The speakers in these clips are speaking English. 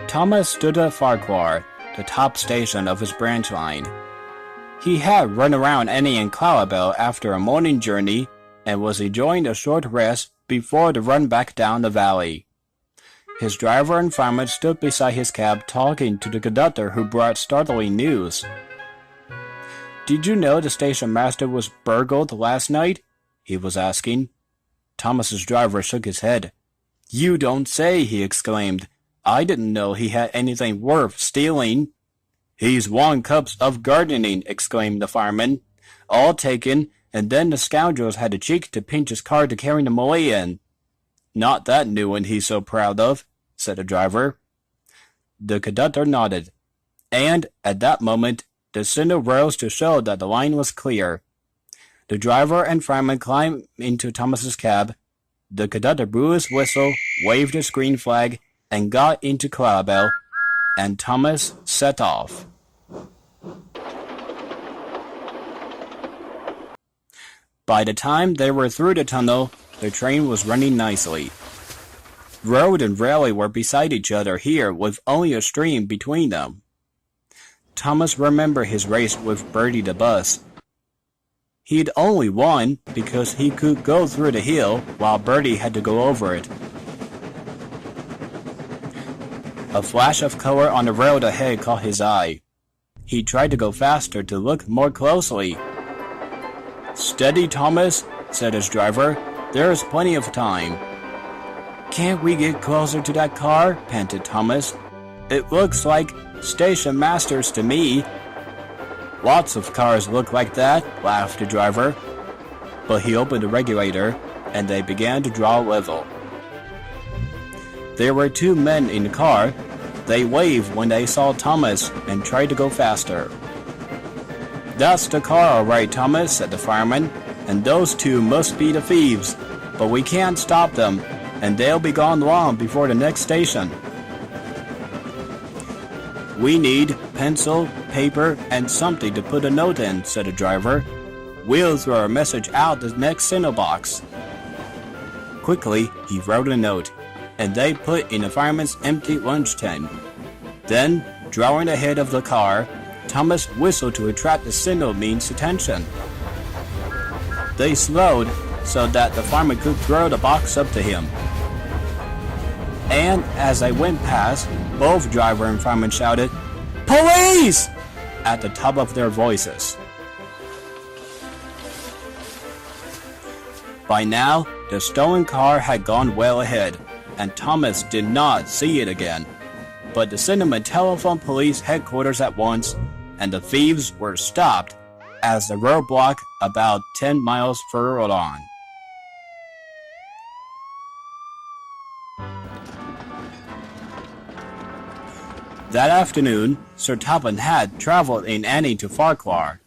Thomas stood at Farquhar, the top station of his branch line. He had run around Annie and Clarabelle after a morning journey and was enjoying a short rest before the run back down the valley. His driver and fireman stood beside his cab talking to the conductor who brought startling news. "Did you know the station master was burgled last night?" he was asking. Thomas's driver shook his head. "You don't say," he exclaimed. "I didn't know he had anything worth stealing." "He's won cups of gardening," exclaimed the fireman. "All taken, and then the scoundrels had the cheek to pinch his car to carry them away in." "Not that new one he's so proud of," said the driver. The conductor nodded, and at that moment the signal rose to show that the line was clear. The driver and fireman climbed into Thomas's cab. The conductor blew his whistle, waved his green flag, and got into Clarabelle, and Thomas set off. By the time they were through the tunnel, the train was running nicely. Road and railway were beside each other here with only a stream between them. Thomas remembered his race with Bertie the bus. He'd only won because he could go through the hill while Bertie had to go over it. A flash of color on the road ahead caught his eye. He tried to go faster to look more closely. "Steady, Thomas," said his driver. "There's plenty of time." "Can't we get closer to that car?" panted Thomas. "It looks like station masters to me." "Lots of cars look like that," laughed the driver. But he opened the regulator, and they began to draw level. There were two men in the car. They waved when they saw Thomas and tried to go faster. "That's the car all right, Thomas," said the fireman, "and those two must be the thieves. But we can't stop them, and they'll be gone long before the next station." "We need pencil, paper, and something to put a note in," said the driver. "We'll throw a message out the next signal box." Quickly, he wrote a note, and they put in the fireman's empty lunch tin. Then, drawing ahead of the car, Thomas whistled to attract the signal means attention. They slowed so that the fireman could throw the box up to him. And as they went past, both driver and fireman shouted, "Police!" at the top of their voices. By now, the stolen car had gone well ahead, and Thomas did not see it again. But the cinnamon telephoned police headquarters at once, and the thieves were stopped as the roadblock about 10 miles further on. That afternoon, Sir Topham Hatt traveled in Annie to Farquhar.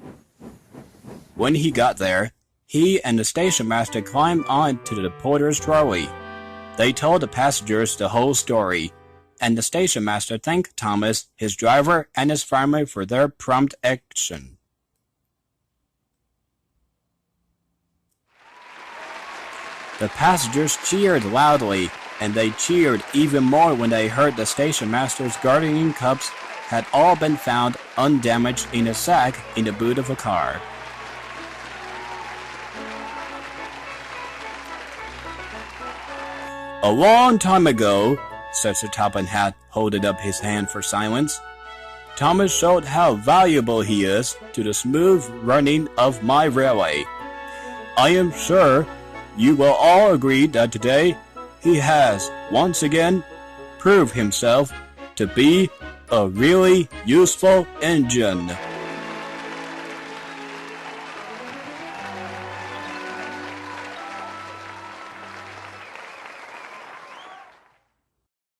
When he got there, he and the station master climbed on to the porter's trolley. They told the passengers the whole story, and the station master thanked Thomas, his driver, and his fireman for their prompt action. The passengers cheered loudly, and they cheered even more when they heard the station master's gardening cups had all been found undamaged in a sack in the boot of a car. "A long time ago," said Sir Topham Hatt, holding up his hand for silence, "Thomas showed how valuable he is to the smooth running of my railway. I am sure you will all agree that today he has, once again, proved himself to be a really useful engine."